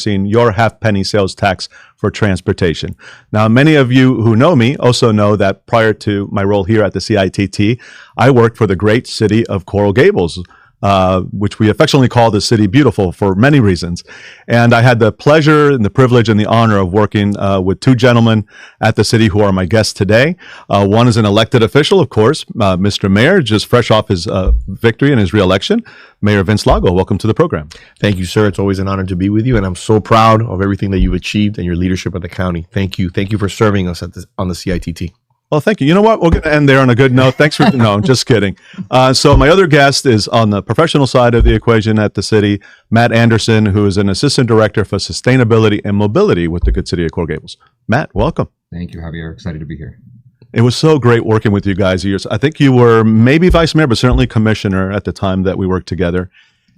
your half-penny sales tax for transportation. Now, many of you who know me also know that prior to my role here at the CITT, I worked for the great city of Coral Gables, which we affectionately call the City Beautiful for many reasons. And I had the pleasure and the privilege and the honor of working with two gentlemen at the city who are my guests today. One is an elected official, of course, Mr. Mayor, just fresh off his victory and his reelection, Mayor Vince Lago. Welcome to the program. Thank you, sir. It's always an honor to be with you, and I'm so proud of everything that you've achieved and your leadership at the county. Thank you. Thank you for serving us on the CITT. Well, thank you. You know what? We're going to end there on a good note. Thanks for, no, I'm just kidding. So my other guest is on the professional side of the equation at the city, Matt Anderson, who is an assistant director for sustainability and mobility with the good city of Coral Gables. Matt, welcome. Thank you, Javier. Excited to be here. It was so great working with you guys. I think you were maybe vice mayor, but certainly commissioner at the time that we worked together.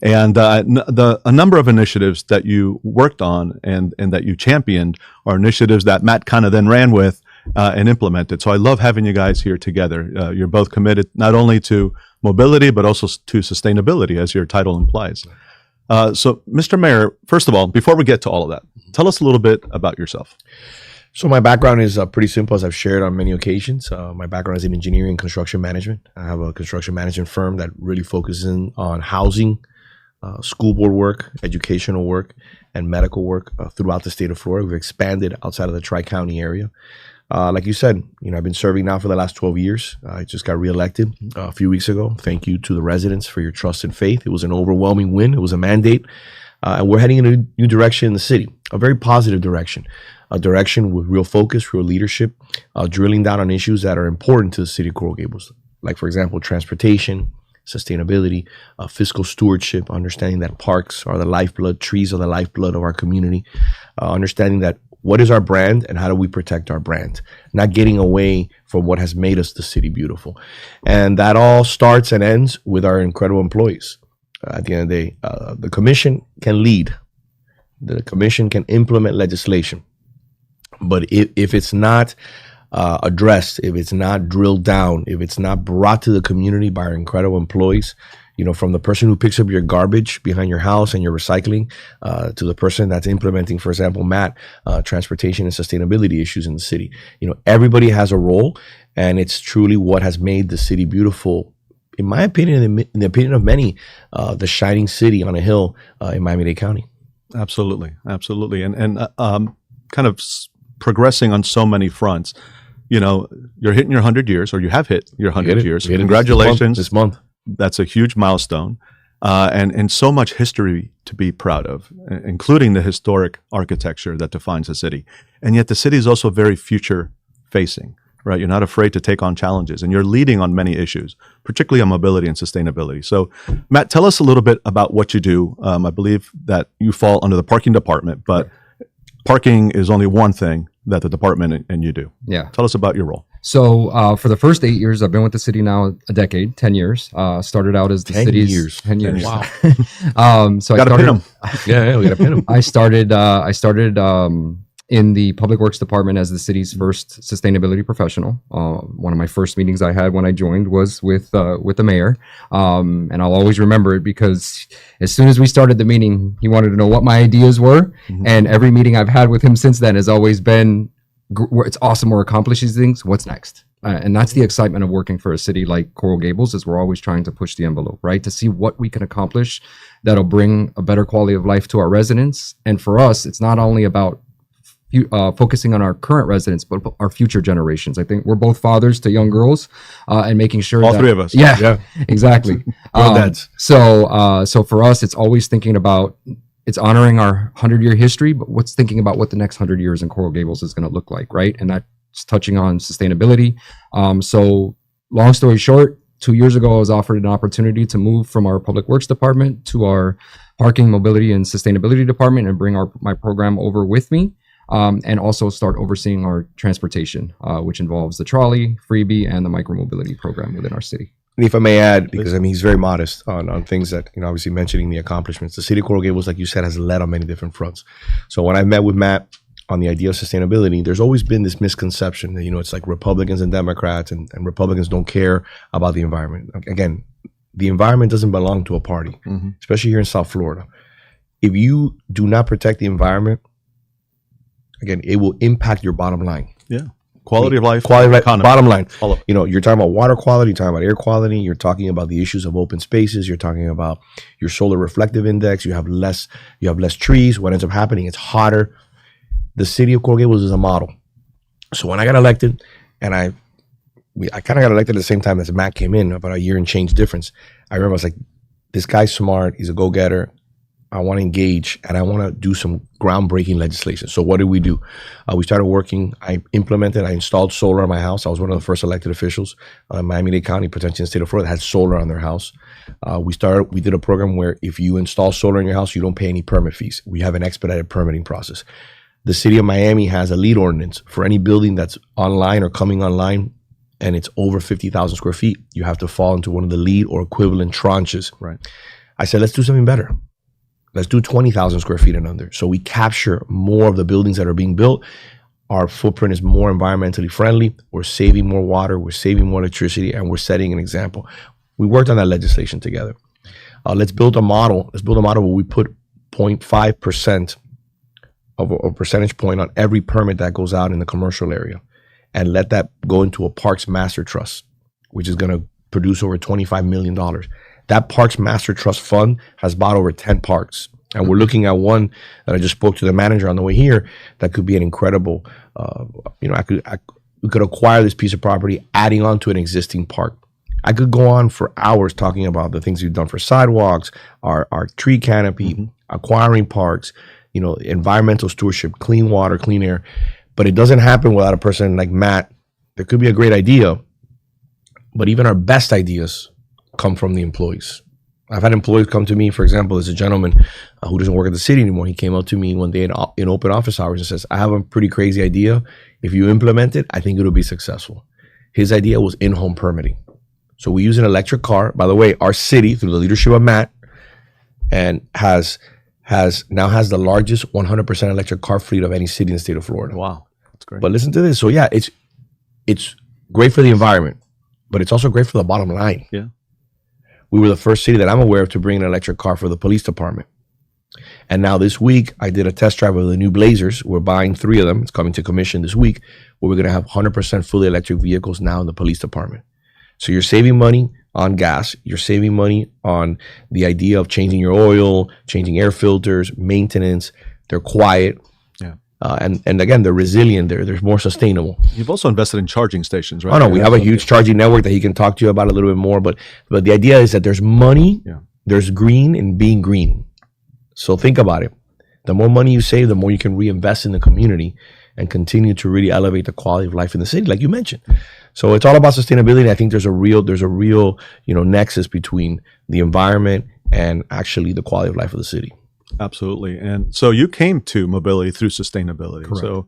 And a number of initiatives that you worked on and that you championed are initiatives that Matt kind of then ran with and implemented. So I love having you guys here together. You're both committed not only to mobility, but also to sustainability, as your title implies. So, Mr. Mayor, first of all, before we get to all of that, tell us a little bit about yourself. So my background is pretty simple, as I've shared on many occasions. My background is in engineering and construction management. I have a construction management firm that really focuses on housing, school board work, educational work, and medical work throughout the state of Florida. We've expanded outside of the Tri-County area. Like you said, I've been serving now for the last 12 years. I just got reelected a few weeks ago. Thank you to the residents for your trust and faith. It was an overwhelming win. It was a mandate. And we're heading in a new direction in the city, a very positive direction, a direction with real focus, real leadership, drilling down on issues that are important to the city of Coral Gables. Like, for example, transportation, sustainability, fiscal stewardship, understanding that parks are the lifeblood, trees are the lifeblood of our community, understanding that what is our brand and how do we protect our brand? Not getting away from what has made us the city beautiful. And that all starts and ends with our incredible employees. At the end of the day, the commission can lead. The commission can implement legislation. But if it's not addressed, if it's not drilled down, if it's not brought to the community by our incredible employees, from the person who picks up your garbage behind your house and your recycling, to the person that's implementing, for example, Matt, transportation and sustainability issues in the city. Everybody has a role, and it's truly what has made the city beautiful, in my opinion, in the opinion of many, the shining city on a hill in Miami-Dade County. Absolutely. Absolutely. And kind of progressing on so many fronts. You're hitting your 100 years, or you have hit your 100 years. Congratulations. This month. That's a huge milestone, and so much history to be proud of, including the historic architecture that defines the city. And yet the city is also very future-facing, right? You're not afraid to take on challenges, and you're leading on many issues, particularly on mobility and sustainability. So, Matt, tell us a little bit about what you do. I believe that you fall under the parking department, but parking is only one thing that the department and you do. Yeah. Tell us about your role. So for the first 8 years, I've been with the city now a decade, 10 years. Started out as the 10 city's years. 10 years. Wow. So Gotta pin 'em. Yeah, we got to pin them. I started in the public works department as the city's first sustainability professional. One of my first meetings I had when I joined was with the mayor. And I'll always remember it because as soon as we started the meeting, he wanted to know what my ideas were. Mm-hmm. And every meeting I've had with him since then has always been, it's awesome, we're accomplishing these things, what's next? And that's the excitement of working for a city like Coral Gables, is we're always trying to push the envelope, right? To see what we can accomplish that'll bring a better quality of life to our residents. And for us, it's not only about focusing on our current residents, but our future generations. I think we're both fathers to young girls, and making sure all three of us. Yeah. Exactly. So for us, it's always thinking about, it's honoring our 100-year history, but what's thinking about what the next 100 years in Coral Gables is going to look like, right? And that's touching on sustainability. So long story short, 2 years ago, I was offered an opportunity to move from our public works department to our parking, mobility, and sustainability department and bring my program over with me. And also start overseeing our transportation, which involves the trolley, freebie, and the micromobility program within our city. And if I may add, because he's very modest on things that, obviously mentioning the accomplishments. The city of Coral Gables, like you said, has led on many different fronts. So when I met with Matt on the idea of sustainability, there's always been this misconception that, it's like Republicans and Democrats, and Republicans don't care about the environment. Again, the environment doesn't belong to a party, especially here in South Florida. if you do not protect the environment, again, it will impact your bottom line. Yeah. Quality of life. Quality of life, economy. bottom line. All of it. You know, you're talking about water quality, you're talking about air quality, you're talking about the issues of open spaces, you're talking about your solar reflective index, you have less trees. What ends up happening, it's hotter. The city of Coral Gables is a model. So when I got elected, and I kind of got elected at the same time as Matt came in, about a year and change difference. I remember I was like, this guy's smart, he's a go-getter. I want to engage and I want to do some groundbreaking legislation. So what did we do? We started working. I installed solar on my house. I was one of the first elected officials in Miami-Dade County, potentially in the state of Florida, that had solar on their house. We did a program where if you install solar in your house, you don't pay any permit fees. We have an expedited permitting process. The city of Miami has a LEED ordinance for any building that's online or coming online and it's over 50,000 square feet. You have to fall into one of the LEED or equivalent tranches. Right. I said, let's do something better. Let's do 20,000 square feet and under. So we capture more of the buildings that are being built. Our footprint is more environmentally friendly. We're saving more water. We're saving more electricity, and we're setting an example. We worked on that legislation together. Let's build a model. Let's build a model where we put 0.5% of a percentage point on every permit that goes out in the commercial area, and let that go into a Parks Master Trust, which is going to produce over $25 million. That Parks Master Trust Fund has bought over 10 parks. And we're looking at one that I just spoke to the manager on the way here that could be an incredible, we could acquire this piece of property, adding on to an existing park. I could go on for hours talking about the things we've done for sidewalks, our tree canopy, acquiring parks, environmental stewardship, clean water, clean air. But it doesn't happen without a person like Matt. There could be a great idea, but even our best ideas come from the employees. I've had employees come to me, for example, there's a gentleman who doesn't work at the city anymore. He came up to me one day in open office hours and says, I have a pretty crazy idea. If you implement it, I think it'll be successful. His idea was in-home permitting. So we use an electric car. By the way, our city, through the leadership of Matt, and has the largest 100% electric car fleet of any city in the state of Florida. Wow, that's great. But listen to this. So yeah, it's great for the environment, but it's also great for the bottom line. Yeah. We were the first city that I'm aware of to bring an electric car for the police department. And now this week, I did a test drive of the new Blazers. We're buying 3 of them. It's coming to commission this week, where we're going to have 100% fully electric vehicles now in the police department. So you're saving money on gas. You're saving money on the idea of changing your oil, changing air filters, maintenance. They're quiet. Yeah. And again, they're resilient. They're more sustainable. You've also invested in charging stations, right? Oh no, we have a huge charging network that he can talk to you about a little bit more. But the idea is that there's money, there's green in being green. So think about it. The more money you save, the more you can reinvest in the community and continue to really elevate the quality of life in the city, like you mentioned. So it's all about sustainability. I think there's a real nexus between the environment and actually the quality of life of the city. Absolutely. And so you came to mobility through sustainability. Correct. So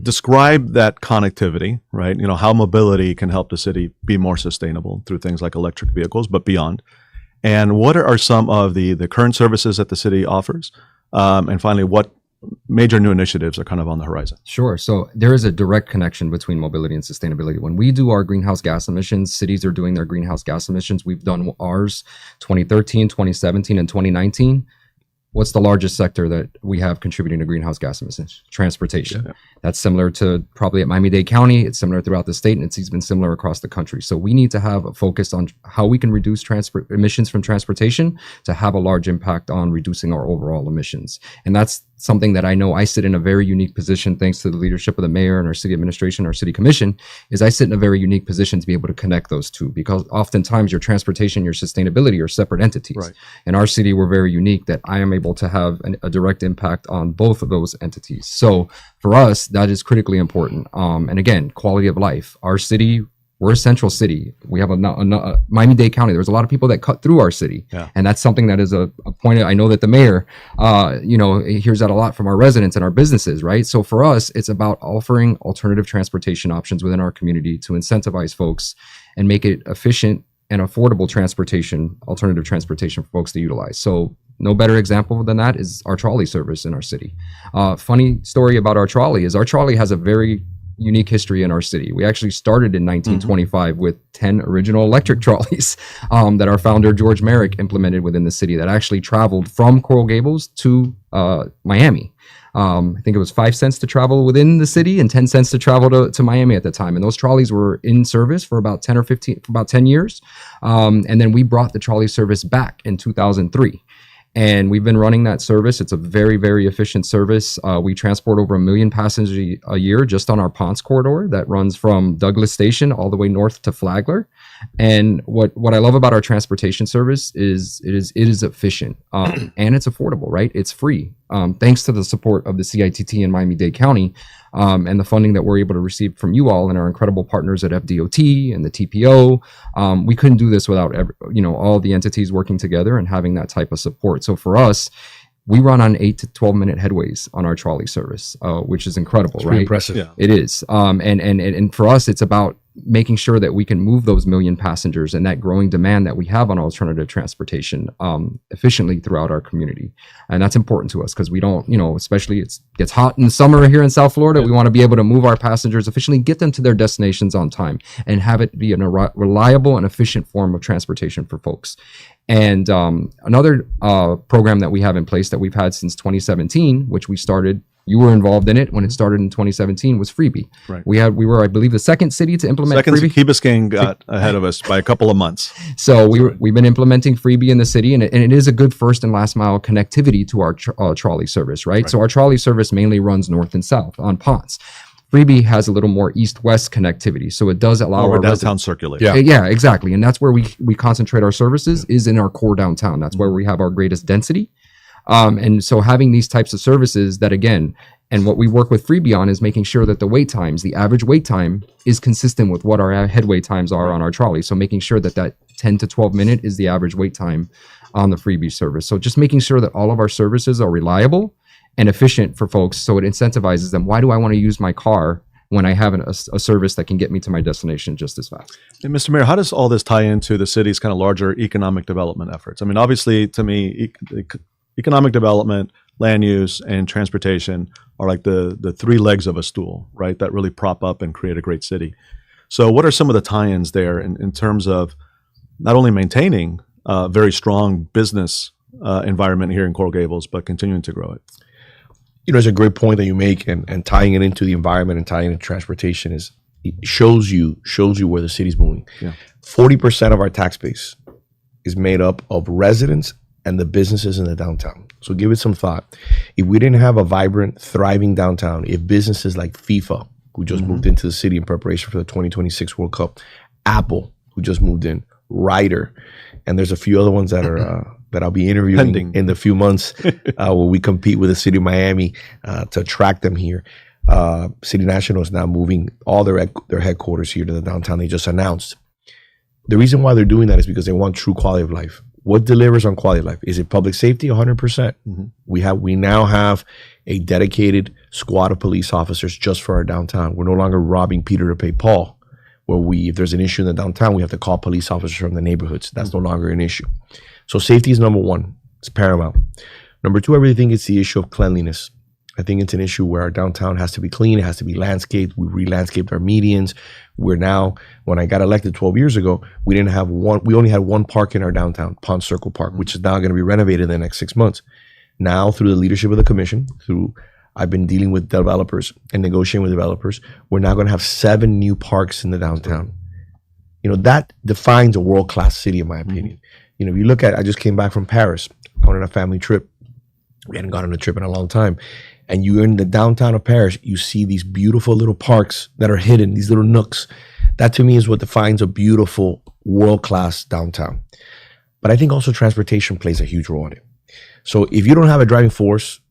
describe that connectivity, right? How mobility can help the city be more sustainable through things like electric vehicles, but beyond. And what are some of the current services that the city offers? And finally, what major new initiatives are kind of on the horizon? Sure. So there is a direct connection between mobility and sustainability. When we do our greenhouse gas emissions, cities are doing their greenhouse gas emissions. We've done ours 2013, 2017, and 2019. What's the largest sector that we have contributing to greenhouse gas emissions? Transportation. Yeah. That's similar to probably at Miami-Dade County. It's similar throughout the state, and it's been similar across the country. So we need to have a focus on how we can reduce emissions from transportation to have a large impact on reducing our overall emissions. And that's something that I know I sit in a very unique position, thanks to the leadership of the mayor and our city administration, our city commission, is I sit in a very unique position to be able to connect those two, because oftentimes your transportation, your sustainability are separate entities. Right. In our city, we're very unique that I am able to have a direct impact on both of those entities. So for us, that is critically important. And again, quality of life. Our city, we're a central city. We have a Miami-Dade County. There's a lot of people that cut through our city. Yeah. And that's something that is a point. I know that the mayor, hears that a lot from our residents and our businesses, right? So for us, it's about offering alternative transportation options within our community to incentivize folks and make it efficient and affordable transportation, alternative transportation for folks to utilize. So no better example than that is our trolley service in our city. Funny story about our trolley is our trolley has a very unique history in our city. We actually started in 1925 with 10 original electric trolleys that our founder, George Merrick, implemented within the city that actually traveled from Coral Gables to Miami. I think it was 5 cents to travel within the city and 10 cents to travel to Miami at the time. And those trolleys were in service for about 10 years. And then we brought the trolley service back in 2003. And we've been running that service. It's a very, very efficient service. We transport over 1 million passengers a year just on our Ponce corridor that runs from Douglas Station all the way north to Flagler. And what I love about our transportation service is it is efficient and it's affordable, right? It's free. Thanks to the support of the CITT in Miami-Dade County and the funding that we're able to receive from you all and our incredible partners at FDOT and the TPO. We couldn't do this without all the entities working together and having that type of support. So for us, we run on 8 to 12 minute headways on our trolley service, which is incredible, It's right? pretty impressive. Yeah. It is. And for us, it's about making sure that we can move those 1 million passengers and that growing demand that we have on alternative transportation efficiently throughout our community. And that's important to us because we don't, especially it gets hot in the summer here in South Florida. We want to be able to move our passengers efficiently, get them to their destinations on time, and have it be a reliable and efficient form of transportation for folks. And another program that we have in place that we've had since 2017, which we started, you were involved in it when it started in 2017, was Freebie. Right. We were, I believe, the second city to implement Second, Freebie. Key Biscayne got ahead of us by a couple of months. So we've been implementing Freebie in the city, and it is a good first and last mile connectivity to our trolley service, right? So our trolley service mainly runs north and south on Ponce. Freebie has a little more east-west connectivity, so it does allow our downtown circulate. Yeah, exactly, and that's where we concentrate our services is in our core downtown. That's where we have our greatest density, and so having these types of services that again, and what we work with Freebie on is making sure that the wait times, the average wait time, is consistent with what our headway times are on our trolley. So making sure that 10 to 12 minute is the average wait time on the Freebie service. So just making sure that all of our services are reliable and efficient for folks, so it incentivizes them. Why do I want to use my car when I have a service that can get me to my destination just as fast? And Mr. Mayor, how does all this tie into the city's kind of larger economic development efforts? I mean, obviously, to me, economic development, land use, and transportation are like the three legs of a stool, right? That really prop up and create a great city. So what are some of the tie-ins there in terms of not only maintaining a very strong business environment here in Coral Gables, but continuing to grow it? It's a great point that you make, and tying it into the environment and tying it into transportation it shows you where the city's moving. Yeah. 40% of our tax base is made up of residents and the businesses in the downtown. So give it some thought. If we didn't have a vibrant, thriving downtown, if businesses like FIFA, who just moved into the city in preparation for the 2026 World Cup, Apple, who just moved in, Ryder, and there's a few other ones that are that I'll be interviewing in the few months where we compete with the city of Miami to attract them here. City National is now moving all their headquarters here to the downtown. They just announced. The reason why they're doing that is because they want true quality of life. What delivers on quality of life? Is it public safety? 100%. Mm-hmm. We now have a dedicated squad of police officers just for our downtown. We're no longer robbing Peter to pay Paul, where if there's an issue in the downtown, we have to call police officers from the neighborhoods. That's no longer an issue. So safety is number one. It's paramount. Number two, I really think it's the issue of cleanliness. I think it's an issue where our downtown has to be clean. It has to be landscaped. We re-landscaped our medians. We're now, when I got elected 12 years ago, we only had one park in our downtown, Ponce Circle Park, which is now going to be renovated in the next 6 months. Now, through the leadership of the commission, I've been dealing with developers and negotiating with developers, we're now going to have 7 new parks in the downtown. That defines a world-class city, in my opinion. If you look at, I just came back from Paris. I went on a family trip. We hadn't gone on a trip in a long time. And you're in the downtown of Paris, you see these beautiful little parks that are hidden, these little nooks. That to me is what defines a beautiful, world-class downtown. But I think also transportation plays a huge role in it. So if you don't have a driving force,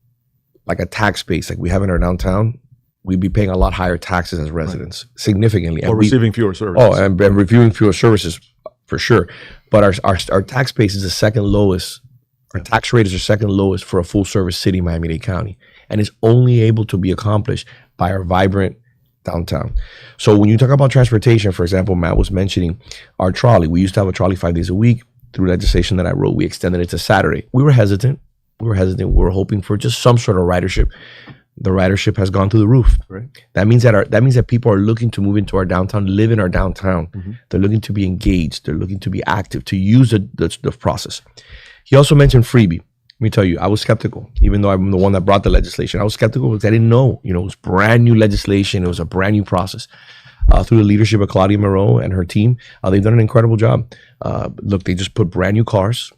like a tax base like we have in our downtown, we'd be paying a lot higher taxes as residents, significantly. Or receiving fewer services. And reviewing fewer services, for sure. But our tax base is the second lowest. Our tax rate is the second lowest for a full-service city, Miami-Dade County. And it's only able to be accomplished by our vibrant downtown. So when you talk about transportation, for example, Matt was mentioning our trolley. We used to have a trolley 5 days a week. Through legislation that I wrote, we extended it to Saturday. We were hesitant. We were hoping for just some sort of ridership. the ridership has gone through the roof. Right. That means that people are looking to move into our downtown, live in our downtown. They're looking to be engaged. They're looking to be active, to use the process. He also mentioned freebie. Let me tell you, I was skeptical, even though I'm the one that brought the legislation. I was skeptical because I didn't know. It was brand new legislation. It was a brand new process. Through the leadership of Claudia Moreau and her team, they've done an incredible job. Look, they just put brand new cars.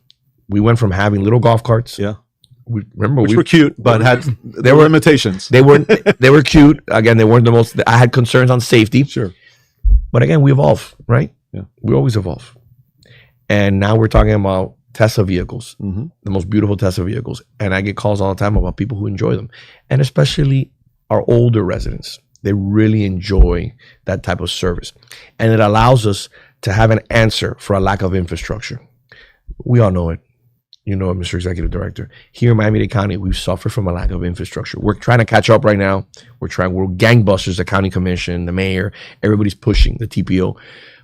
We went from having little golf carts. Yeah. Which were cute, but there were limitations. They were cute. Again, they weren't the most. I had concerns on safety. Sure. But again, we evolve, right? Yeah. We always evolve. And now we're talking about Tesla vehicles, the most beautiful Tesla vehicles. And I get calls all the time about people who enjoy them. And especially our older residents. They really enjoy that type of service. And it allows us to have an answer for a lack of infrastructure. We all know it. You know it, Mr. Executive Director. Here in Miami-Dade County, we've suffered from a lack of infrastructure. We're trying to catch up right now. We're gangbusters, the county commission, the mayor, everybody's pushing the TPO.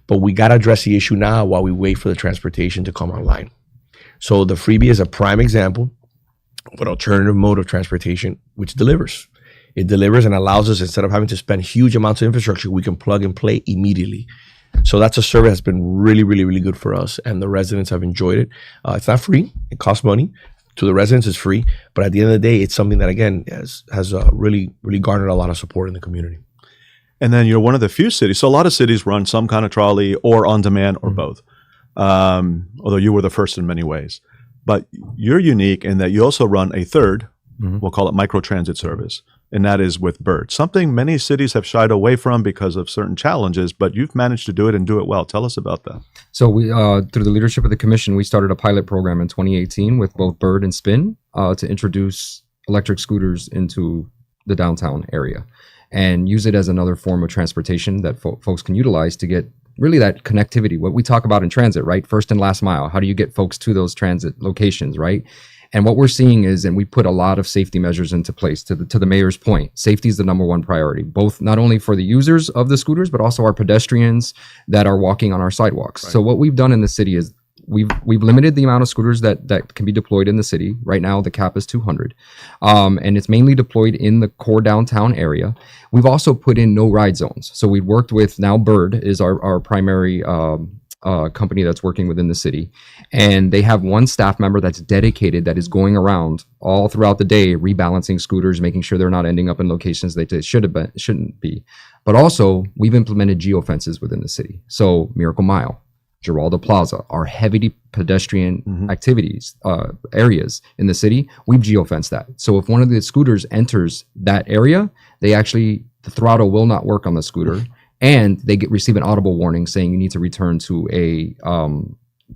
But we got to address the issue now while we wait for the transportation to come online. So the freebie is a prime example of an alternative mode of transportation, which delivers. It delivers and allows us, instead of having to spend huge amounts of infrastructure, we can plug and play immediately. So that's a service that's been really, really, really good for us, and the residents have enjoyed it. It's not free; it costs money. To the residents, it's free, but at the end of the day, it's something that again has really, really garnered a lot of support in the community. And then you're one of the few cities. So a lot of cities run some kind of trolley or on demand or both. Although you were the first in many ways, but you're unique in that you also run a third. We'll call it microtransit service. And that is with Bird, something many cities have shied away from because of certain challenges, but you've managed to do it and do it well. Tell us about that. So we, through the leadership of the commission, we started a pilot program in 2018 with both Bird and Spin to introduce electric scooters into the downtown area and use it as another form of transportation that folks can utilize to get really that connectivity, what we talk about in transit, right? First and last mile. How do you get folks to those transit locations, right? And what we're seeing is, and we put a lot of safety measures into place. To the mayor's point, safety is the number one priority, both not only for the users of the scooters, but also our pedestrians that are walking on our sidewalks. Right. So what we've done in the city is we've limited the amount of scooters that can be deployed in the city. Right now, the cap is 200, and it's mainly deployed in the core downtown area. We've also put in no ride zones. So we've worked with, now Bird is our primary company that's working within the city, and they have one staff member that's dedicated, that is going around all throughout the day rebalancing scooters, making sure they're not ending up in locations they shouldn't be. But also we've implemented geofences within the city. So Miracle Mile, Giraldo Plaza, our heavy pedestrian activities areas in the city, we've geofenced that. So if one of the scooters enters that area, the throttle will not work on the scooter. And they receive an audible warning saying you need to return to a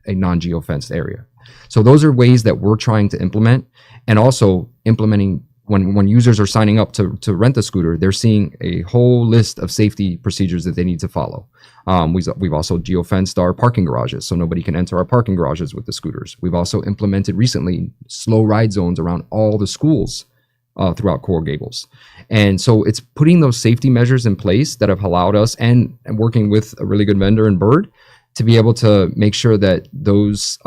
non-geofenced area. So those are ways that we're trying to implement, and also implementing when users are signing up to rent the scooter, they're seeing a whole list of safety procedures that they need to follow. We've also geofenced our parking garages, so nobody can enter our parking garages with the scooters. We've also implemented recently slow ride zones around all the schools throughout Coral Gables. And so it's putting those safety measures in place that have allowed us, and working with a really good vendor in Bird, to be able to make sure that those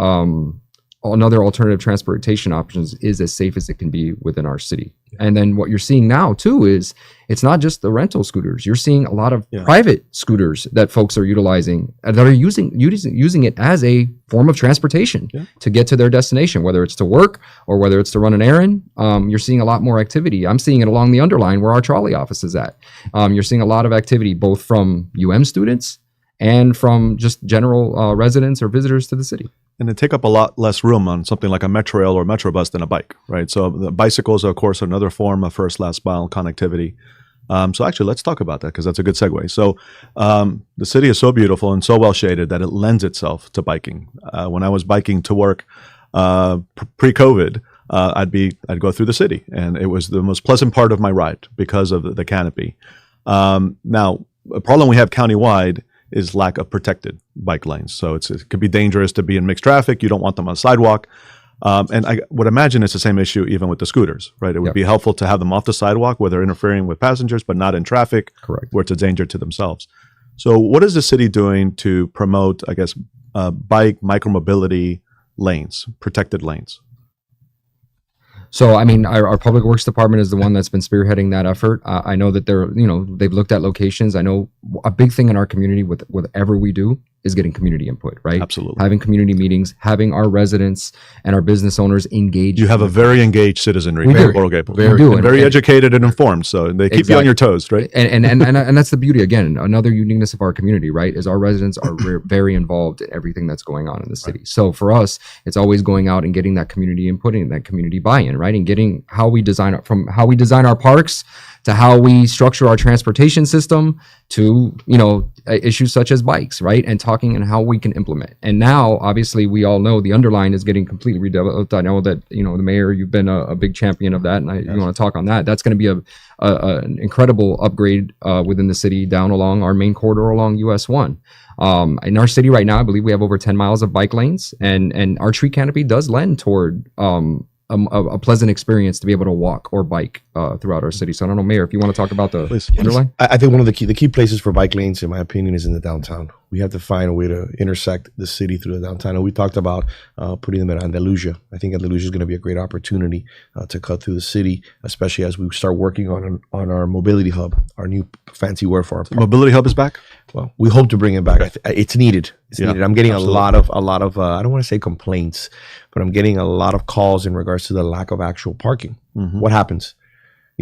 another alternative transportation options is as safe as it can be within our city. And then what you're seeing now too is it's not just the rental scooters. You're seeing a lot of private scooters that folks are utilizing, that are using it as a form of transportation to get to their destination, whether it's to work or whether it's to run an errand. You're seeing a lot more activity. I'm seeing it along the Underline where our trolley office is at. You're seeing a lot of activity both from UM students and from just general residents or visitors to the city. And they take up a lot less room on something like a Metro Rail or Metro Bus than a bike, right? So the bicycles are, of course, another form of first, last mile connectivity. So actually, let's talk about that because that's a good segue. So the city is so beautiful and so well shaded that it lends itself to biking. When I was biking to work pre-COVID, I'd go through the city, and it was the most pleasant part of my ride because of the canopy. Now, a problem we have countywide is lack of protected bike lanes. So it could be dangerous to be in mixed traffic. You don't want them on the sidewalk. And I would imagine it's the same issue even with the scooters, right? It would be helpful to have them off the sidewalk where they're interfering with passengers, but not in traffic. Correct. Where it's a danger to themselves. So what is the city doing to promote, I guess, bike micromobility lanes, protected lanes? So, I mean, our public works department is the one that's been spearheading that effort. I know that they've looked at locations. I know a big thing in our community with whatever we do is getting community input, right? Absolutely. Having community meetings, having our residents and our business owners engage. You have a very engaged citizenry. We do. Coral Gables. Very educated and informed, so they keep you on your toes, right? And that's the beauty. Again, another uniqueness of our community, right, is our residents are very involved in everything that's going on in the city. Right. So for us, it's always going out and getting that community input and that community buy-in, right, and getting how we design our parks to how we structure our transportation system to, issues such as bikes, right? And talking and how we can implement. And now, obviously, we all know the Underline is getting completely redeveloped. I know that, the mayor, you've been a big champion of that, and you want to talk on that. That's going to be an incredible upgrade within the city down along our main corridor along US 1. In our city right now, I believe we have over 10 miles of bike lanes, and our tree canopy does lend toward a pleasant experience to be able to walk or bike throughout our city. So I don't know, Mayor, if you want to talk about the Underline. I think one of the key places for bike lanes, in my opinion, is in the downtown. We have to find a way to intersect the city through the downtown. And we talked about putting them in Andalusia. I think Andalusia is going to be a great opportunity to cut through the city, especially as we start working on our mobility hub, our new fancy word for our park. Mobility hub is back? Well, we hope to bring it back. It's needed. It's needed. I'm getting absolutely. a lot of I don't want to say complaints, but I'm getting a lot of calls in regards to the lack of actual parking. Mm-hmm. What happens?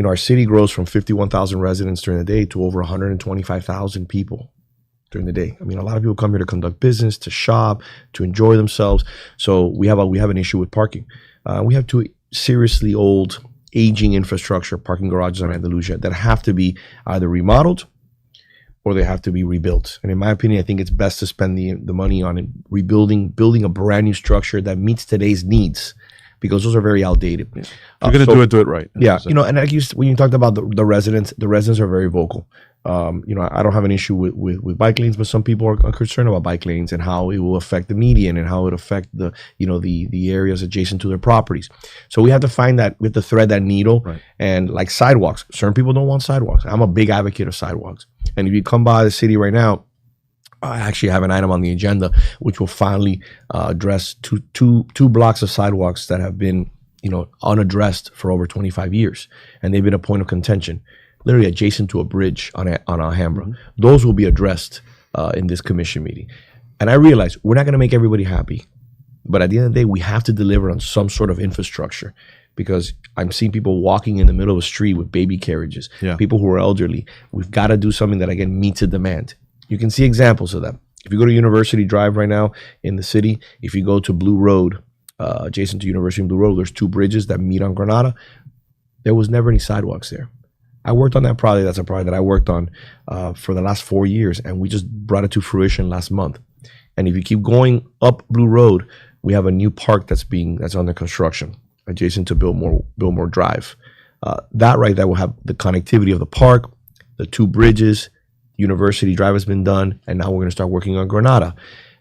Our city grows from 51,000 residents during the day to over 125,000 people during the day. I mean, a lot of people come here to conduct business, to shop, to enjoy themselves. So we have an issue with parking. We have two seriously old, aging infrastructure parking garages on Andalusia that have to be either remodeled or they have to be rebuilt. And in my opinion, I think it's best to spend the money on building a brand new structure that meets today's needs, because those are very outdated. Yeah. You're going to do it right. Yeah. And when you talked about the residents are very vocal. I don't have an issue with bike lanes, but some people are concerned about bike lanes and how it will affect the median and how it affect the areas adjacent to their properties. So we have to find that, we have to thread that needle. Right. And like sidewalks, certain people don't want sidewalks. I'm a big advocate of sidewalks. And if you come by the city right now, I actually have an item on the agenda which will finally address two blocks of sidewalks that have been unaddressed for over 25 years, and they've been a point of contention, literally adjacent to a bridge on Alhambra. Mm-hmm. Those will be addressed in this commission meeting. And I realize we're not going to make everybody happy, but at the end of the day, we have to deliver on some sort of infrastructure, because I'm seeing people walking in the middle of the street with baby carriages, people who are elderly. We've got to do something that, again, meets a demand. You can see examples of that. If you go to University Drive right now in the city, if you go to Blue Road, adjacent to University and Blue Road, there's two bridges that meet on Granada. There was never any sidewalks there. I worked on that project. That's a project that I worked on for the last 4 years, and we just brought it to fruition last month. And if you keep going up Blue Road, we have a new park that's under construction adjacent to Biltmore Drive. That right there will have the connectivity of the park, the two bridges. University Drive has been done, and now we're going to start working on Granada.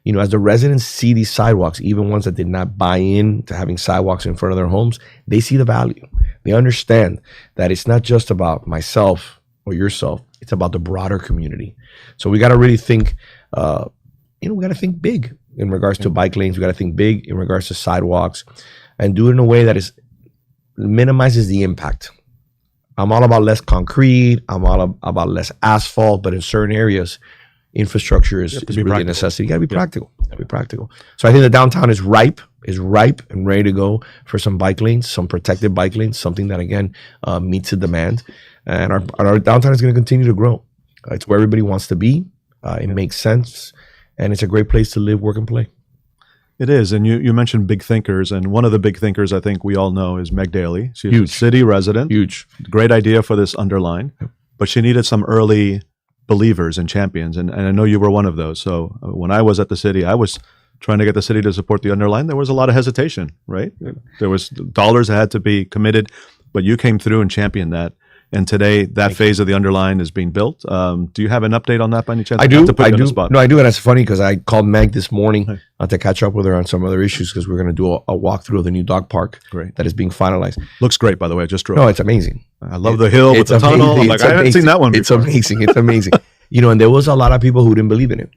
As the residents see these sidewalks, even ones that did not buy in to having sidewalks in front of their homes, they see the value. They understand that it's not just about myself or yourself, it's about the broader community. So we got to really think, we got to think big in regards to bike lanes. We got to think big in regards to sidewalks, and do it in a way that minimizes the impact. I'm all about less concrete. I'm all about less asphalt, but in certain areas, infrastructure is really a necessity. You got to be practical. So I think the downtown is ripe and ready to go for some bike lanes, some protected bike lanes, something that, again, meets the demand. And our downtown is going to continue to grow. It's where everybody wants to be. It makes sense. And it's a great place to live, work, and play. It is. And you mentioned big thinkers, and one of the big thinkers I think we all know is Meg Daly. She's a city resident. Huge. Great idea for this Underline, but she needed some early believers and champions, and I know you were one of those. So when I was at the city, I was trying to get the city to support the Underline. There was a lot of hesitation, right? There was dollars that had to be committed, but you came through and championed that. And today, that phase of the Underline is being built. Do you have an update on that by any chance? I do. No, I do. And it's funny because I called Meg this morning to catch up with her on some other issues, because we're going to do a walkthrough of the new dog park that is being finalized. Looks great, by the way. I just drove. No, it's amazing. I love the hill with the tunnel. I haven't seen that one before. It's amazing. And there was a lot of people who didn't believe in it.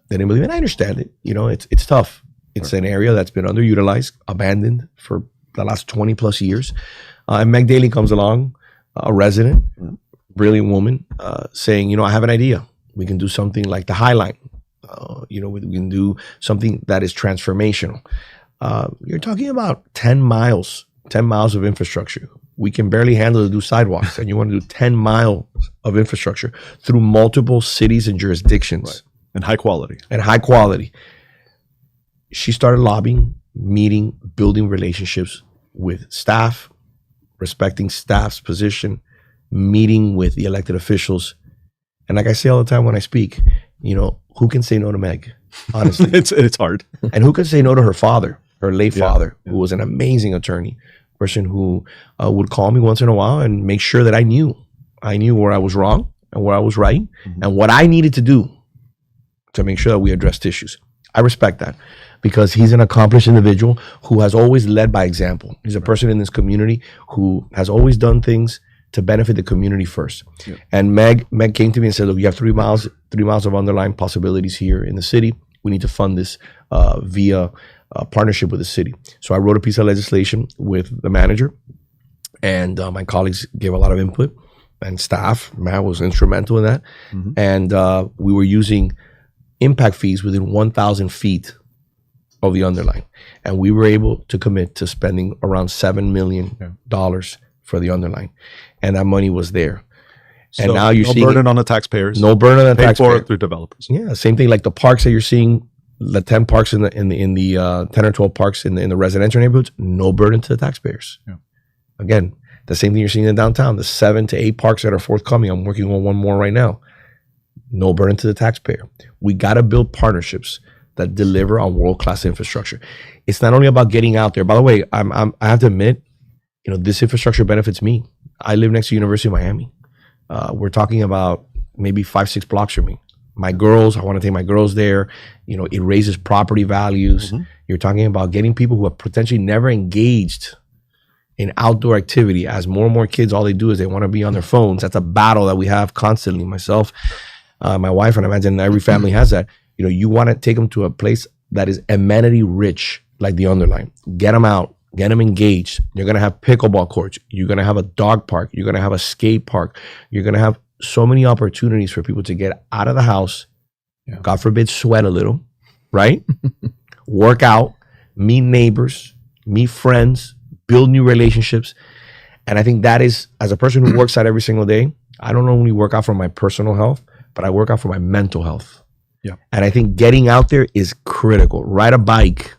They didn't believe it. I understand it. It's tough. It's an area that's been underutilized, abandoned for the last 20 plus years. And Meg Daly comes along, a resident, brilliant woman, saying, I have an idea. We can do something like the High Line. We can do something that is transformational. You're talking about 10 miles of infrastructure. We can barely handle to do sidewalks, and you want to do 10 miles of infrastructure through multiple cities and jurisdictions. Right. And high quality. She started lobbying, meeting, building relationships with staff, respecting staff's position, meeting with the elected officials. And like I say all the time when I speak, who can say no to Meg? Honestly. it's hard. And who can say no to her father, her late father, who was an amazing attorney, person who would call me once in a while and make sure that I knew where I was wrong and where I was right, and what I needed to do to make sure that we addressed issues. I respect that because he's an accomplished individual who has always led by example. He's a person in this community who has always done things to benefit the community first. Yeah. And Meg came to me and said, look, you have 3 miles of underlying possibilities here in the city. We need to fund this via partnership with the city. So I wrote a piece of legislation with the manager, and my colleagues gave a lot of input, and staff, Matt was instrumental in that. And we were using impact fees within 1,000 feet of the underline. And we were able to commit to spending around $7 million for the underline. And that money was there. So and now you're seeing no burden on the taxpayers. No burden on the taxpayers. Paid for through developers. Yeah, same thing like the parks that you're seeing, the 10 parks in the 10 or 12 parks in the residential neighborhoods, no burden to the taxpayers. Yeah. Again, the same thing you're seeing in downtown, the 7 to 8 parks that are forthcoming. I'm working on one more right now. No burden to the taxpayer. We got to build partnerships that deliver on world-class infrastructure. It's not only about getting out there. By the way, I have to admit, this infrastructure benefits me. I live next to University of Miami. We're talking about maybe 5-6 blocks from me. My girls, I want to take my girls there. It raises property values. You're talking about getting people who have potentially never engaged in outdoor activity. As more and more kids, all they do is they want to be on their phones. That's a battle that we have constantly. Myself, my wife, and I imagine every family has that. You want to take them to a place that is amenity rich, like the underline. Get them out, get them engaged. You're going to have pickleball courts. You're going to have a dog park. You're going to have a skate park. You're going to have so many opportunities for people to get out of the house, God forbid, sweat a little, right? Work out, meet neighbors, meet friends, build new relationships. And I think that is, as a person who works out every single day, I don't only work out for my personal health, but I work out for my mental health. Yeah. And I think getting out there is critical. Ride a bike,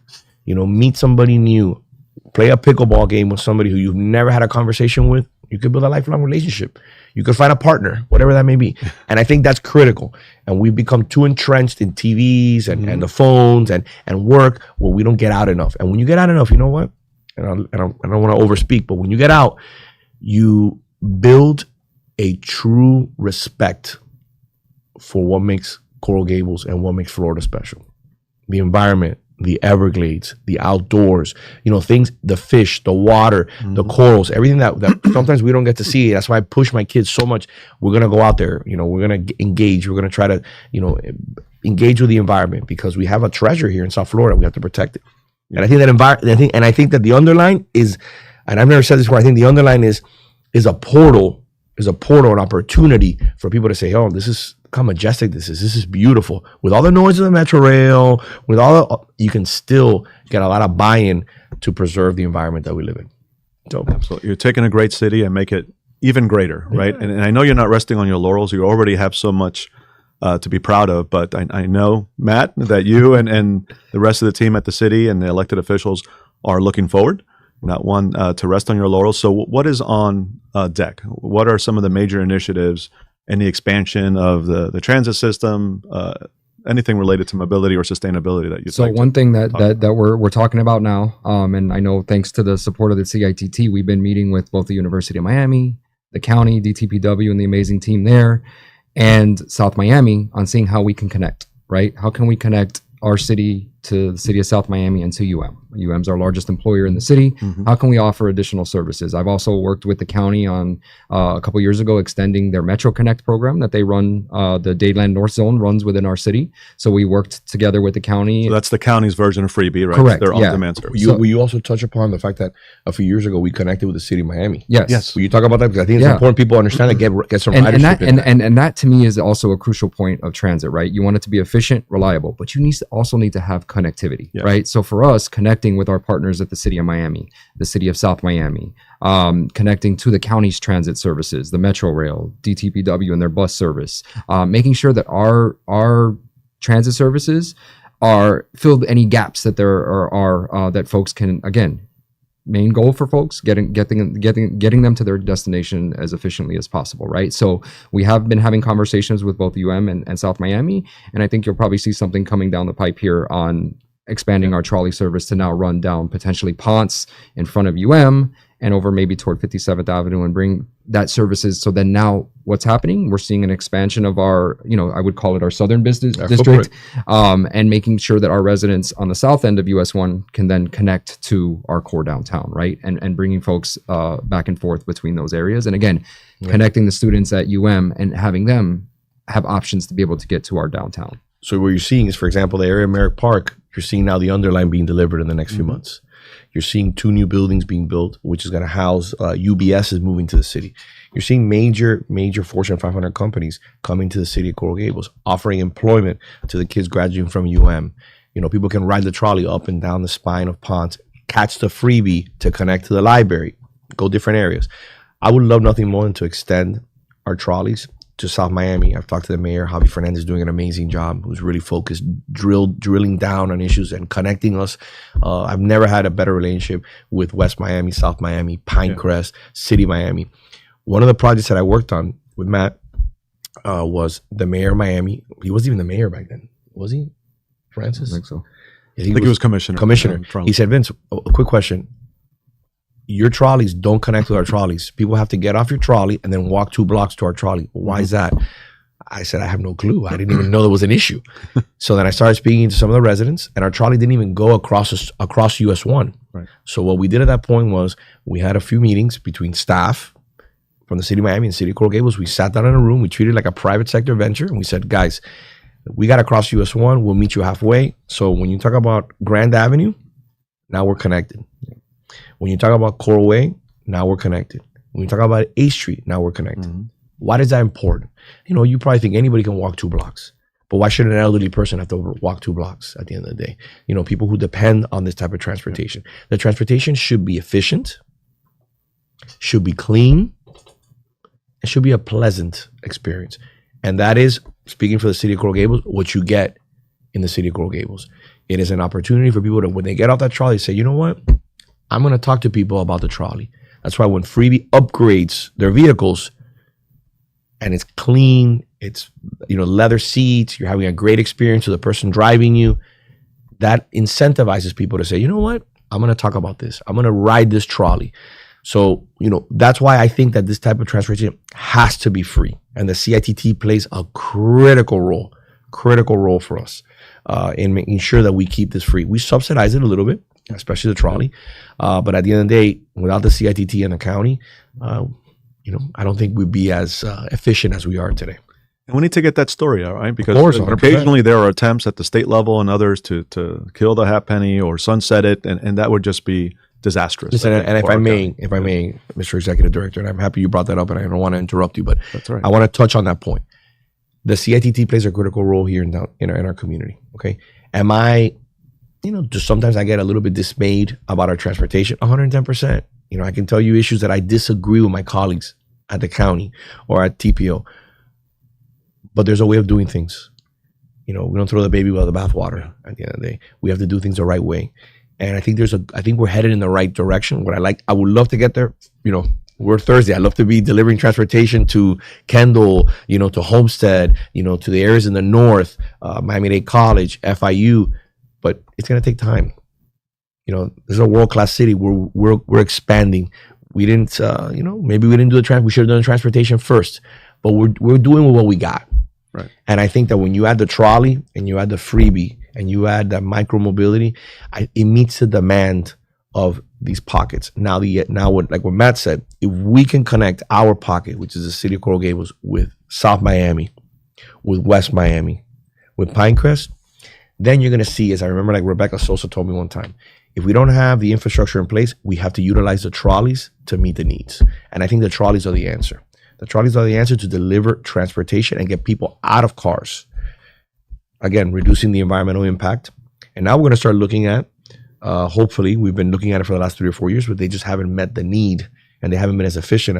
meet somebody new, play a pickleball game with somebody who you've never had a conversation with. You could build a lifelong relationship. You could find a partner, whatever that may be. And I think that's critical. And we've become too entrenched in TVs and the phones and work where we don't get out enough. And when you get out enough, you know what? And I don't want to overspeak, but when you get out, you build a true respect for what makes Coral Gables and what makes Florida special. The environment, the Everglades, the outdoors, things, the fish, the water, the corals, everything that sometimes we don't get to see. That's why I push my kids so much. We're going to go out there, we're going to engage. We're going to try to, engage with the environment because we have a treasure here in South Florida. We have to protect it. And I think that I think that the underline is, and I've never said this before, I think the underline is a portal, an opportunity for people to say, oh, this is how majestic this is beautiful. With all the noise of the Metro Rail, you can still get a lot of buy-in to preserve the environment that we live in. So absolutely. You're taking a great city and make it even greater, right? And I know you're not resting on your laurels. You already have so much to be proud of, but I know, Matt, that you and the rest of the team at the city and the elected officials are looking forward, not one to rest on your laurels. So what is on deck? What are some of the major initiatives and the expansion of the transit system, anything related to mobility or sustainability that you? So one thing that we're talking about now, and I know thanks to the support of the CITT, we've been meeting with both the University of Miami, the county, DTPW, and the amazing team there, and South Miami on seeing how we can connect, right? How can we connect our city to the city of South Miami and to UM. UM's our largest employer in the city. Mm-hmm. How can we offer additional services? I've also worked with the county on a couple years ago extending their Metro Connect program that they run. The Dadeland North Zone runs within our city. So we worked together with the county. So that's the county's version of Freebie, right? Correct, Their yeah. on-demand service. Will you also touch upon the fact that a few years ago we connected with the city of Miami? Yes. Yes. Will you talk about that? Because I think it's Yeah. important people understand that get some and ridership that in that. and that to me is also a crucial point of transit, right? You want it to be efficient, reliable, but you also need to have connectivity, Yeah. right? So for us, connecting with our partners at the city of Miami, the city of South Miami, connecting to the county's transit services, the Metro Rail, DTPW and their bus service, making sure that our transit services are filled any gaps that there are that folks can, again, main goal for folks, getting them to their destination as efficiently as possible, right? So we have been having conversations with both UM and South Miami, and I think you'll probably see something coming down the pipe here on expanding our trolley service to now run down potentially Ponce in front of UM and over maybe toward 57th Avenue and bring that services. So then now what's happening? We're seeing an expansion of our, I would call it our southern business district, and making sure that our residents on the south end of US 1 can then connect to our core downtown, right? And bringing folks back and forth between those areas. And again, connecting the students at UM and having them have options to be able to get to our downtown. So what you're seeing is, for example, the area of Merrick Park, you're seeing now the Underline being delivered in the next few months. You're seeing 2 new buildings being built, which is going to house UBS is moving to the city. You're seeing major Fortune 500 companies coming to the city of Coral Gables, offering employment to the kids graduating from UM. People can ride the trolley up and down the spine of Ponce, catch the freebie to connect to the library, go different areas. I would love nothing more than to extend our trolleys to South Miami. I've talked to the mayor, Javier Fernandez, doing an amazing job, who's really focused, drilling down on issues and connecting us. I've never had a better relationship with West Miami, South Miami, Pinecrest, City Miami. One of the projects that I worked on with Matt was the mayor of Miami. He wasn't even the mayor back then, was he? Francis? I think so. Yeah, I think he was commissioner. He said, Vince, a quick question. Your trolleys don't connect with our trolleys. People have to get off your trolley and then walk 2 blocks to our trolley. Why is that? I said, I have no clue. I didn't even know there was an issue. So then I started speaking to some of the residents, and our trolley didn't even go across US 1. Right. So what we did at that point was we had a few meetings between staff from the city of Miami and city of Coral Gables. We sat down in a room. We treated it like a private sector venture. And we said, guys, we got to cross US 1. We'll meet you halfway. So when you talk about Grand Avenue, now we're connected. When you talk about Coral Way, now we're connected. When you talk about 8th Street, now we're connected. Why is that important? You probably think anybody can walk 2 blocks, but why should an elderly person have to walk 2 blocks at the end of the day? People who depend on this type of transportation. The transportation should be efficient, should be clean, and should be a pleasant experience. And that is, speaking for the city of Coral Gables, what you get in the city of Coral Gables. It is an opportunity for people to, when they get off that trolley, say, you know what? I'm going to talk to people about the trolley. That's why when Freebie upgrades their vehicles and it's clean, it's leather seats, you're having a great experience with the person driving you, that incentivizes people to say, you know what? I'm going to talk about this. I'm going to ride this trolley. So, that's why I think that this type of transportation has to be free. And the CITT plays a critical role for us in making sure that we keep this free. We subsidize it a little bit, especially the trolley. But at the end of the day, without the CITT and the county, I don't think we'd be as efficient as we are today. And we need to get that story out, right? Because course, 100%. occasionally there are attempts at the state level and others to kill the halfpenny or sunset it, and that would just be disastrous. Listen, and if I may, Mr. Executive Director, and I'm happy you brought that up, and I don't want to interrupt you, but That's right. I want to touch on that point. The CITT plays a critical role here in our community. Okay, am I? Just sometimes I get a little bit dismayed about our transportation. 110%. I can tell you issues that I disagree with my colleagues at the county or at TPO. But there's a way of doing things. We don't throw the baby with the bathwater at the end of the day. We have to do things the right way. And I think I think we're headed in the right direction. I would love to get there. We're Thursday. I'd love to be delivering transportation to Kendall, to Homestead, to the areas in the north, Miami-Dade College, FIU. But it's going to take time. This is a world-class city. We're expanding. We didn't, maybe we didn't do we should have done the transportation first. But we're doing with what we got. Right. And I think that when you add the trolley and you add the freebie and you add that micro mobility, it meets the demand of these pockets. Now what Matt said, if we can connect our pocket, which is the city of Coral Gables, with South Miami, with West Miami, with Pinecrest, then you're gonna see, as I remember, like Rebecca Sosa told me one time, if we don't have the infrastructure in place, we have to utilize the trolleys to meet the needs. And I think the trolleys are the answer. The trolleys are the answer to deliver transportation and get people out of cars. Again, reducing the environmental impact. And now we're gonna start looking at, hopefully, we've been looking at it for the last 3 or 4 years, but they just haven't met the need and they haven't been as efficient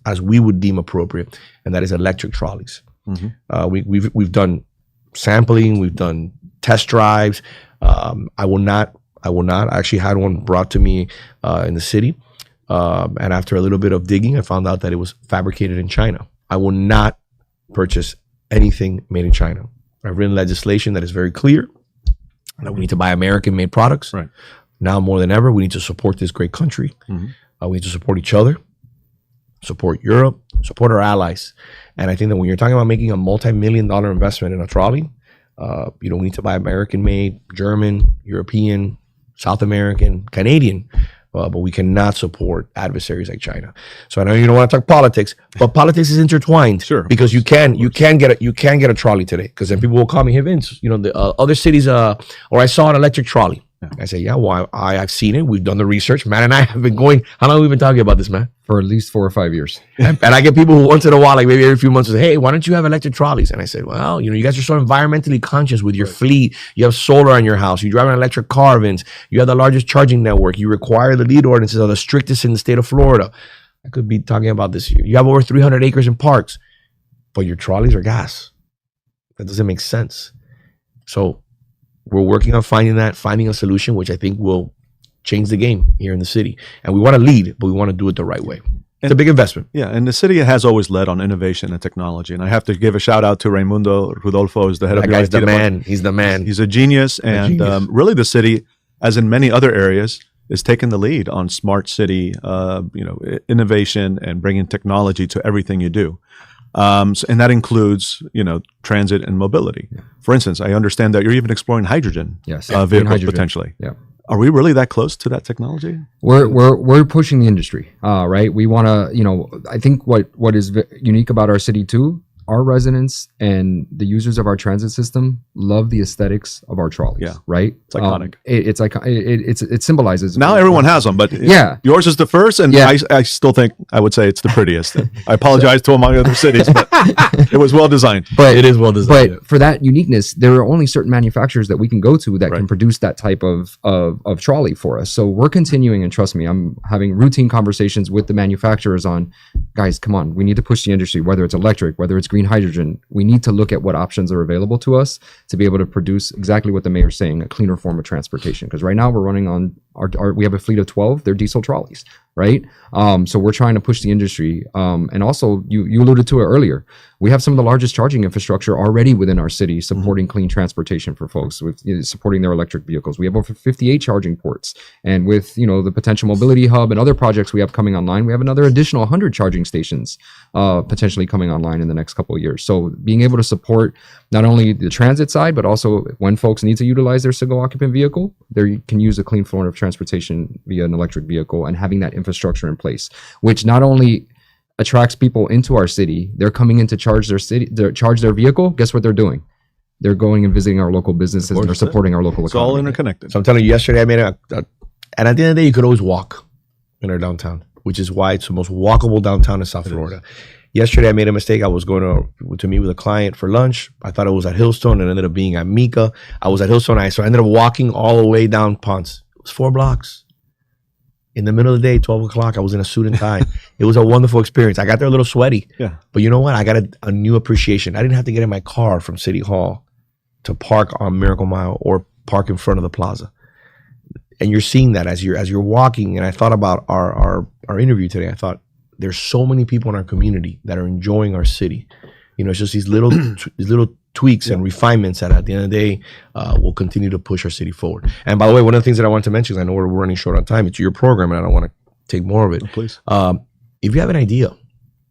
as we would deem appropriate. And that is electric trolleys. We've done sampling, we've done test drives. I will not. I actually had one brought to me in the city. And after a little bit of digging, I found out that it was fabricated in China. I will not purchase anything made in China. I've written legislation that is very clear that we need to buy American-made products. Right. Now more than ever, we need to support this great country. We need to support each other, support Europe, support our allies. And I think that when you're talking about making a multi-million-dollar investment in a trolley, we need to buy American-made, German, European, South American, Canadian, but we cannot support adversaries like China. So I know you don't want to talk politics, but politics is intertwined. Sure. Because you can get a trolley today. Because then people will call me, hey Vince, the other cities, or I saw an electric trolley. Yeah. I say, yeah, well, I've seen it. We've done the research. Matt and I have been going. How long have we been talking about this, man? For at least 4 or 5 years. And I get people who once in a while, like maybe every few months, say, hey, why don't you have electric trolleys? And I said, well, you guys are so environmentally conscious with your fleet. You have solar on your house. You drive an electric car, Vince. You have the largest charging network. You require the lead ordinances are the strictest in the state of Florida. I could be talking about this. You have over 300 acres in parks, but your trolleys are gas. That doesn't make sense. So we're working on finding a solution, which I think will change the game here in the city. And we want to lead, but we want to do it the right way. It's a big investment. Yeah, and the city has always led on innovation and technology. And I have to give a shout out to Raimundo Rodolfo, who's the head of that guy's the man. He's the man. He's a genius. And really the city, as in many other areas, is taking the lead on smart city, innovation and bringing technology to everything you do. And that includes, transit and mobility. Yeah. For instance, I understand that you're even exploring hydrogen vehicles hydrogen. Potentially. Yeah. Are we really that close to that technology? We're pushing the industry, right? We want to, I think what is unique about our city too, our residents and the users of our transit system love the aesthetics of our trolleys. Yeah. Right. It's iconic. It symbolizes. Now everyone has them, but yours is the first, and I still think I would say it's the prettiest. I apologize to among other cities, but it was well designed. But it is well designed. But for that uniqueness, there are only certain manufacturers that we can go to that can produce that type of trolley for us. So we're continuing, and trust me, I'm having routine conversations with the manufacturers on, guys, come on, we need to push the industry, whether it's electric, whether it's green hydrogen. We need to look at what options are available to us to be able to produce exactly what the mayor's saying, a cleaner form of transportation. Because right now we're running on we have a fleet of 12, they're diesel trolleys, right? So we're trying to push the industry. And also you alluded to it earlier. We have some of the largest charging infrastructure already within our city supporting clean transportation for folks, with supporting their electric vehicles. We have over 58 charging ports. And with the potential mobility hub and other projects we have coming online, we have another additional 100 charging stations potentially coming online in the next couple of years. So being able to support not only the transit side, but also when folks need to utilize their single occupant vehicle, they can use a clean form of transportation via an electric vehicle, and having that infrastructure in place, which not only attracts people into our city, they're coming in to charge their vehicle. Guess what they're doing? They're going and visiting our local businesses, and they're supporting our local economy. It's all interconnected. So I'm telling you, yesterday I made and at the end of the day, you could always walk in our downtown, which is why it's the most walkable downtown in South Florida. Yesterday I made a mistake. I was going to meet with a client for lunch. I thought it was at Hillstone, and it ended up being at Mika. I was at Hillstone, so I ended up walking all the way down Ponce. It was 4 blocks. In the middle of the day, 12 o'clock, I was in a suit and tie. It was a wonderful experience. I got there a little sweaty. Yeah. But you know what? I got a new appreciation. I didn't have to get in my car from City Hall to park on Miracle Mile or park in front of the plaza. And you're seeing that as you're walking. And I thought about our interview today. I thought, there's so many people in our community that are enjoying our city. It's just these little tweaks and refinements that at the end of the day will continue to push our city forward. And by the way, one of the things that I want to mention, is I know we're running short on time, it's your program and I don't want to take more of it. Oh, please. If you have an idea,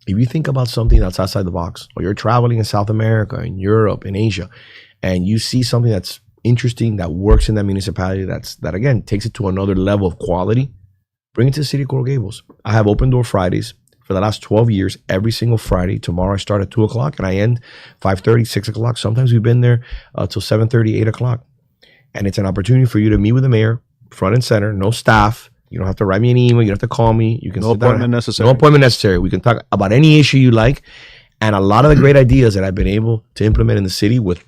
if you think about something that's outside the box, or you're traveling in South America, in Europe, in Asia, and you see something that's interesting, that works in that municipality, that again takes it to another level of quality, bring it to the city of Coral Gables. I have open door Fridays for the last 12 years, every single Friday. Tomorrow I start at 2 o'clock and I end 5:30, 6 o'clock. Sometimes we've been there till 7:30, 8 o'clock. And it's an opportunity for you to meet with the mayor, front and center, no staff. You don't have to write me an email. You don't have to call me. You can No appointment necessary. No appointment necessary. We can talk about any issue you like. And a lot of the great ideas that I've been able to implement in the city with,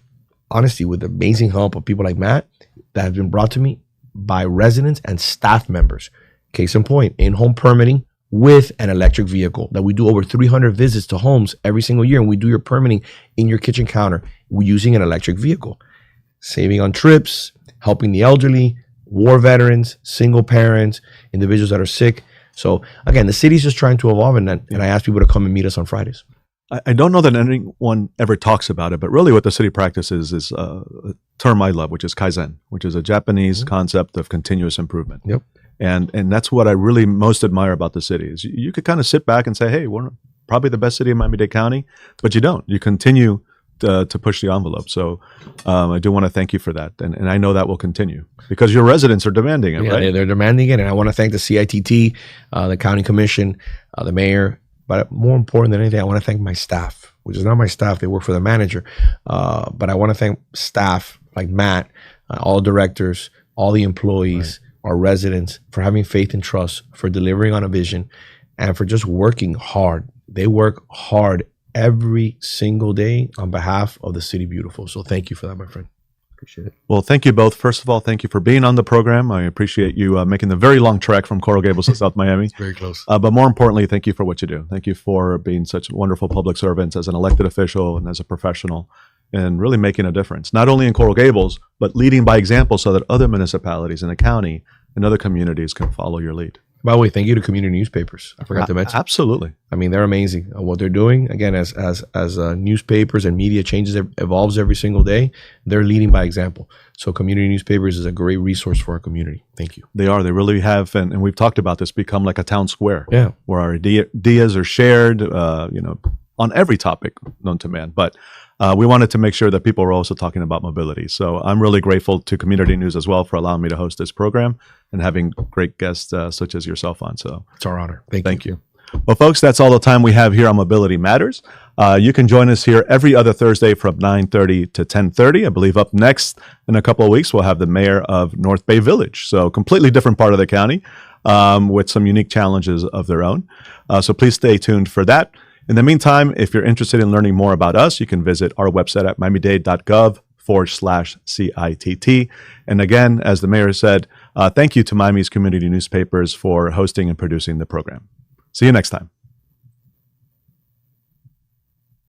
honestly, with the amazing help of people like Matt, that have been brought to me by residents and staff members. Case in point, in-home permitting with an electric vehicle that we do over 300 visits to homes every single year. And we do your permitting in your kitchen counter using an electric vehicle. Saving on trips, helping the elderly, war veterans, single parents, individuals that are sick. So again, the city's just trying to evolve, and I ask people to come and meet us on Fridays. I don't know that anyone ever talks about it, but really what the city practices is a term I love, which is Kaizen, which is a Japanese concept of continuous improvement. Yep. And that's what I really most admire about the city is you could kind of sit back and say, hey, we're probably the best city in Miami-Dade County, but you don't. You continue to push the envelope. So I do want to thank you for that. And I know that will continue because your residents are demanding it, right? They're demanding it. And I want to thank the CITT, the county commission, the mayor. But more important than anything, I want to thank my staff, which is not my staff. They work for the manager. But I want to thank staff like Matt, all directors, all the employees, our residents, for having faith and trust, for delivering on a vision, and for just working hard. They work hard every single day on behalf of the City Beautiful. So thank you for that, my friend. Appreciate it. Well, thank you both. First of all, thank you for being on the program. I appreciate you making the very long trek from Coral Gables to South Miami. Very close. But more importantly, thank you for what you do. Thank you for being such wonderful public servants as an elected official and as a professional, and really making a difference, not only in Coral Gables, but leading by example so that other municipalities in the county and other communities can follow your lead. By the way, thank you to community newspapers. I forgot to mention. Absolutely. I mean, they're amazing. What they're doing, again, as newspapers and media changes, evolves every single day, they're leading by example. So community newspapers is a great resource for our community. Thank you. They are. They really have, and we've talked about this, become like a town square. Yeah. Where our ideas are shared, on every topic known to man. But we wanted to make sure that people are also talking about mobility. So I'm really grateful to Community News as well for allowing me to host this program and having great guests such as yourself on. So it's our honor. Thank you. Well, folks, that's all the time we have here on Mobility Matters. You can join us here every other Thursday from 9:30 to 10:30. I believe up next in a couple of weeks, we'll have the mayor of North Bay Village. So completely different part of the county with some unique challenges of their own. So please stay tuned for that. In the meantime, if you're interested in learning more about us, you can visit our website at miamidade.gov/CITT. And again, as the mayor said, thank you to Miami's community newspapers for hosting and producing the program. See you next time.